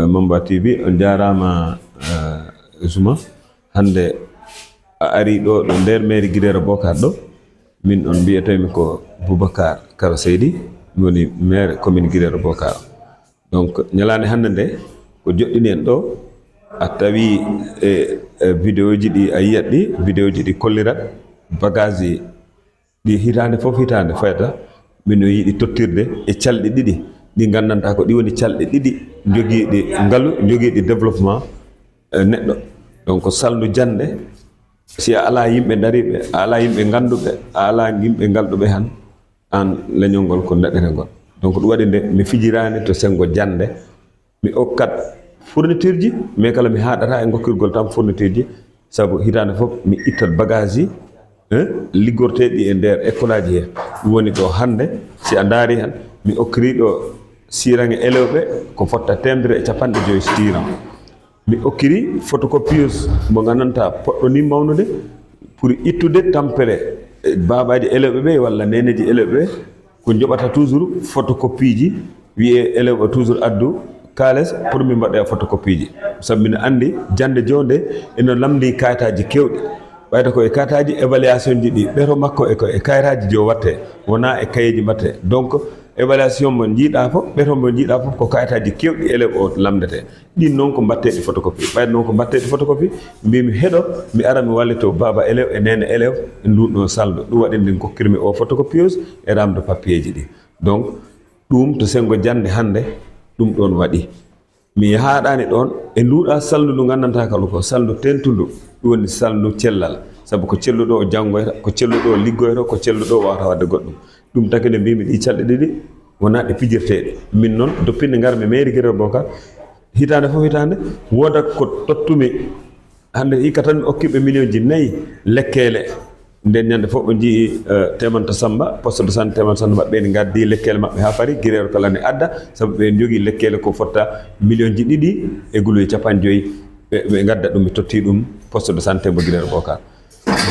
Mamba TV on jarama Zuma hande a ari ɗo nder mairie Guilero Bokar ɗo min on mbiyetemi ko Boubacar Kaba Seydi mi woni maire commune Guilero Bokar. Donc ñalande hande nde ko joɗɗini en ɗo a tawi vidéo ji ɗi a yiyat ɗi vidéo ji ɗi kollirat bagage ɗi hitande fof hitande fayata min o yiɗi tottirde e calɗi ɗiɗi ɗi gandanta ko ɗi woni calɗi ɗiɗi jogiiɗi ngalu jogiiɗi développement neɗɗo. Donc saldu jande si a ala yimɓe dariɓe a ala yimɓe ganduɓe a ala yimɓe galɗuɓe han an leñol ngol ko neɗɗere ngol. Donc ɗum waɗi nde mi fijirani to sengo jande mi okkat fourniture ji mais kala mi haɗata e gokkirgol tan fourniture ji saabu hitande fof mi ittat bagage ji liggorteɗi e nder école aji he. Ɗum woni ɗo hande si a daari han mi okkiri ɗo sirange élève ɓe ko fotta 150 siran. Mi okkiri photocopieuse mo gandanta poɗɗo ni mawnude pour ittude tampere babaji élève ɓe walla neneji élève ɓe ko joɓata toujours photocopie ji wiye élève o toujours addu kales pour mi mbaɗa photocopie ji sabu mine andi jande jonde eno lamdi kayitaji kewɗi ɓayta ko e kayitaji évaluation ji ɗi ɓeto makko e ko e kayitaji jo watte wona e kayeji mbatte. Donc évaluation mo jiiɗa fof ɓeto mo jiiɗa fof ko kayitaji kewɗi élève o lamdete ɗin noon ko mbatteɗi photocopie ɓayde noon ko mbatteɗi photocopie mbimi heɗo mi ara mi wallito baba élève e nene élève e ndun ɗon saldo ɗum waɗi ndin kokkirmi o photocopieuse e ramde papier ji ɗi. Donc ɗum to sengo jande hande ɗum ɗon waɗi mi haɗani ɗon e nduɗa saldu ndu gandanta kala ko saldu tentudu ɗum woni saldu cellal sabu ko celluɗo o janggoyta ko celluɗo o liggoyta ko celluɗo o wawata wadde goɗɗum. Ɗum taki nde mbimi ɗi calɗe ɗiɗi wona ɗe pijirteɗe min noon doppinde garmi mairie Guilero Bokar hitande fof hitande wodat ko tottumi hande hikka tan mi okkiɓe million ji 4 lekkele nden ñande fof ɓe jii Temanta Samba poste de santé Temanta Samba ɓe ne gaddi lekkele mabɓe ha paari Guilero kala ne adda sabu ɓe jogui lekkele ko fotta million ji 2 e guluye 50 ɓe gadda ɗum mi totti ɗum poste de santé mo Guilero Bokar.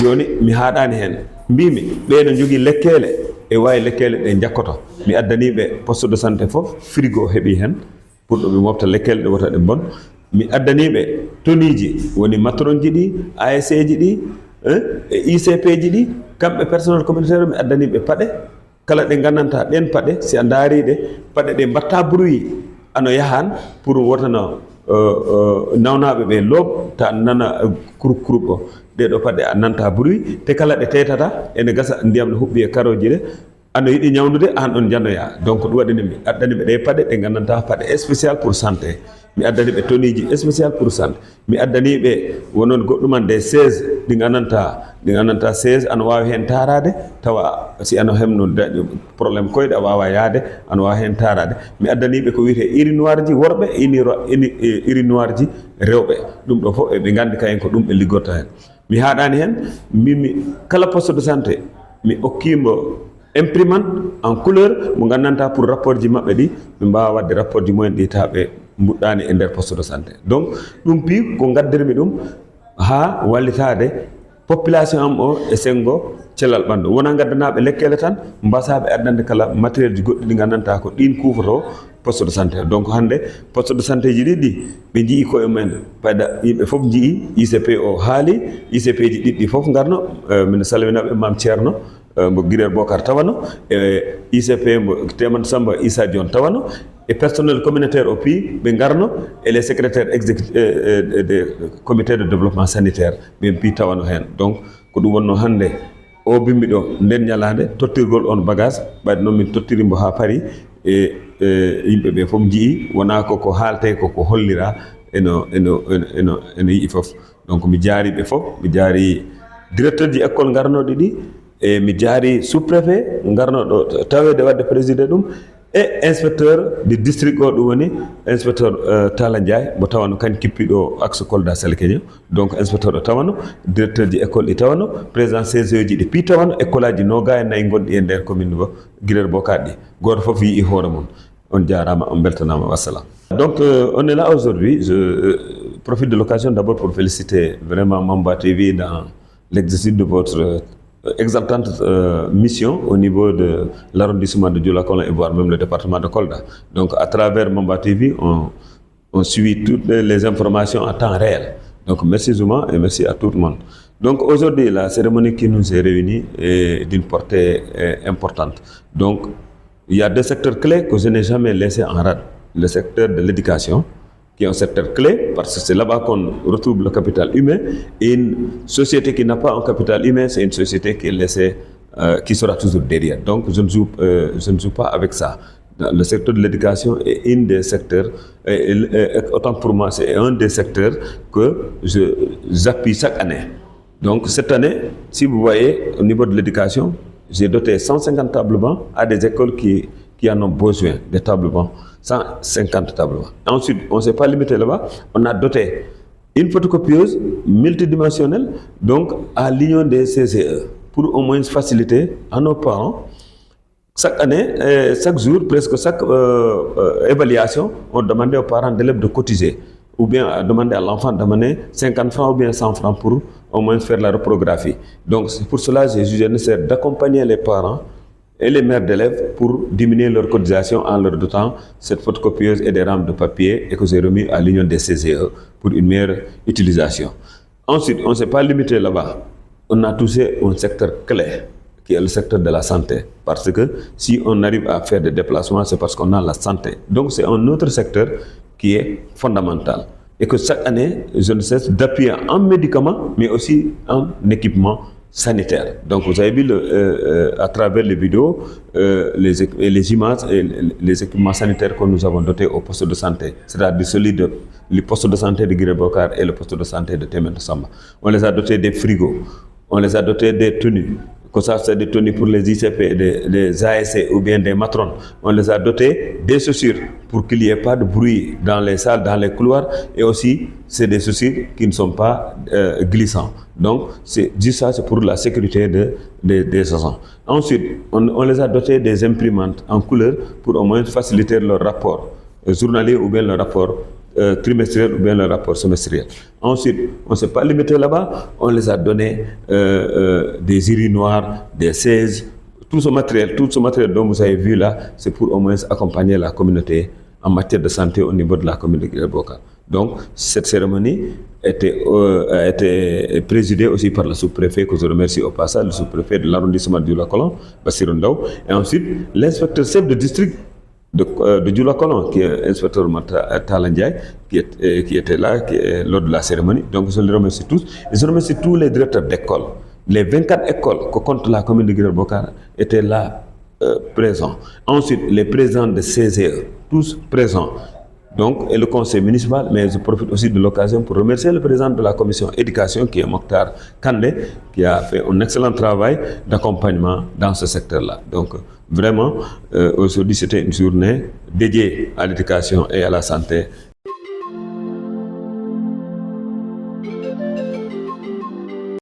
Joni mi haɗani hen mbimi ɓe no jogui lekkele e wawi lekkele ɗe jakkoto mi addaniɓe poste de santé fof frigo heeɓi hen pour ɗo ɓe mofta lekkele ɗe wota ɗe bon. Mi addaniɓe toniji woni matron ji ɗi ASC ji ɗi e ICP ji ɗi kamɓe personnel communautaire mi addaniɓe paɗe kala ɗe gandanta ɗen paɗe si a daariɗe paɗe ɗe mbatta bruit ano yahan pour wotano nawnaɓe ɓe loob ta nana kurup o ɗeɗo paɗe a nanta bruit te kala ɗe tetata ene gasa ndiyam ne huɓɓi e karoji ɗe ano yiɗi ñawdude an ɗon janoya. Donc ɗum waɗini mi addaniɓe ɗe paɗe ɗe gandanta paɗe spécial pour santé mi addaniɓe toniji spécial pour santé mi addaniɓe wonon goɗɗuman des 16 ɗi gandanta 16 ana wawi hen tarade tawa si ano hemno probléme koyɗe a wawa yaade ana wawi hen tarade. Mi addaniɓe ko wiyete urinoir ji worɓe urinoir ji rewɓe ɗum ɗo fof ɓe gandi kayen ko ɗum ɓe liggorta hen. Mi haɗani hen mbimi kala poste de santé mi okkimo imprimante en couleur mo gandanta pour rapport ji mabɓe ɗi ɓe mbawa wadde rapport ji mumen ɗi taɓe mbuɗɗani e nder poste de santé. Donc ɗum pi ko gaddirmi ɗum ha wallitade population am o e sengo cellal ɓandu wona gaddanaɓe lekkele tan mbasaɓe addande kala matériel ji goɗɗi ɗi gandanta ko ɗin kufoto poste de santé. Donc hande poste de santé ji ɗiɗɗi ɓe jii koye mumen payda yimɓe fof jii ICP o haali ICP ji ɗiɗɗi fof garno min salminaɓe Mam Thierno mo Guilero Bokar tawano e ICP mo Temanta Samba Issa Dione tawano e personnel communautaire o pi ɓe garno et les secrétaires exécutifs de comité de développement sanitaire ɓen pi tawano hen. Donc ko ɗum wonno hande o bimmi ɗo nden ñalade tottirgol on bagage ɓayde noon min tottirimbo ha paari e yimɓe ɓe fof jii wona koko haalte koko hollira eno yii fof. Donc mi jaari ɓe fof mi jaari directeur ji école garnoɗi ɗi e mi jaari sous préfet garnoɗo tawede wadde présidé ɗum e inspecteur du district o ɗum woni inspecteur Tala Ndiaye mo tawano kañ kippiɗo axe Kolda Salkeño. Donc inspecteur o tawano directeur ji école ɗi tawano président CGE ji ɗi pi tawano école aji noga e nayyi gonɗi e nder commune o Guilero Bokar ɗi goto fof yii hoore mum. On jarama on beltanama wassalam. Donc on est là aujourd'hui. Je profite de l'occasion d'abord pour féliciter vraiment Mamba TV dans l'exercice de votre exaltante mission au niveau de l'arrondissement de Dioulacolon et voire même le département de Kolda. Donc à travers Mamba TV, on suit toutes les informations en temps réel. Donc merci Zouma et merci à tout le monde. Donc aujourd'hui, la cérémonie qui nous est réunie est d'une portée importante. Donc il y a deux secteurs clés que je n'ai jamais laissés en rade. Le secteur de l'éducation, qui est un secteur clé, parce que c'est là-bas qu'on retrouve le capital humain. Et une société qui n'a pas un capital humain, c'est une société qui est laissée, qui sera toujours derrière. Donc je ne joue pas avec ça. Le secteur de l'éducation est un des secteurs, autant pour moi, c'est un des secteurs que j'appuie chaque année. Donc cette année, si vous voyez, au niveau de l'éducation, j'ai doté 150 tables-bancs à des écoles qui en ont besoin, des tables-bancs, 150 tables-bancs. Ensuite, on ne s'est pas limité là-bas, on a doté une photocopieuse multidimensionnelle, donc à l'union des CCE, pour au moins faciliter à nos parents. Chaque année, chaque jour, presque chaque évaluation, on demandait aux parents d'élèves de cotiser, ou bien demander à l'enfant d'amener 50 francs ou bien 100 francs pour au moins faire la reprographie. Donc c'est pour cela que j'ai jugé nécessaire d'accompagner les parents et les mères d'élèves pour diminuer leur cotisation en leur dotant cette photocopieuse et des rames de papier et que j'ai remis à l'union des CCE pour une meilleure utilisation. Ensuite, on ne s'est pas limité là-bas. On a touché un secteur clé, qui est le secteur de la santé. Parce que si on arrive à faire des déplacements, c'est parce qu'on a la santé. Donc c'est un autre secteur qui est fondamental. Et que chaque année, je ne cesse d'appuyer en médicaments, mais aussi en équipements sanitaires. Donc vous avez vu à travers les vidéos, les images et les équipements sanitaires que nous avons dotés au poste de santé, c'est-à-dire celui de le poste de santé de Guiré-Bokar et le poste de santé de Témen Samba. On les a dotés des frigos, on les a dotés des tenues, que ça c'est des tenues pour les ICP, des ASC ou bien des matrones. On les a dotés des chaussures pour qu'il n'y ait pas de bruit dans les salles, dans les couloirs, et aussi c'est des chaussures qui ne sont pas glissants. Donc c'est juste ça, c'est pour la sécurité des agents. Ensuite, on les a dotés des imprimantes en couleur pour au moins faciliter leur rapport journalier ou bien leur rapport trimestriel ou bien le rapport semestriel. Ensuite, on ne s'est pas limité là-bas, on les a donné des urinoirs, des 16, tout ce matériel dont vous avez vu là, c'est pour au moins accompagner la communauté en matière de santé au niveau de la commune de Guiré-Bokar. Donc, cette cérémonie a été présidée aussi par le sous-préfet, que je remercie au passage, le sous-préfet de l'arrondissement de Dioulacolon, Bassirou Ndaw, et ensuite l'inspecteur chef de district de Dioulacolon, qui est inspecteur Talandiaï, qui était là lors de la cérémonie. Donc je les remercie tous. Et je remercie tous les directeurs d'école. Les 24 écoles que compte la commune de Guiré-Bokar étaient là présents. Ensuite, les présidents de CCE, tous présents. Donc, et le conseil municipal, mais je profite aussi de l'occasion pour remercier le président de la commission éducation, qui est Mokhtar Kandé, qui a fait un excellent travail d'accompagnement dans ce secteur-là. Donc, vraiment, aujourd'hui, c'était une journée dédiée à l'éducation et à la santé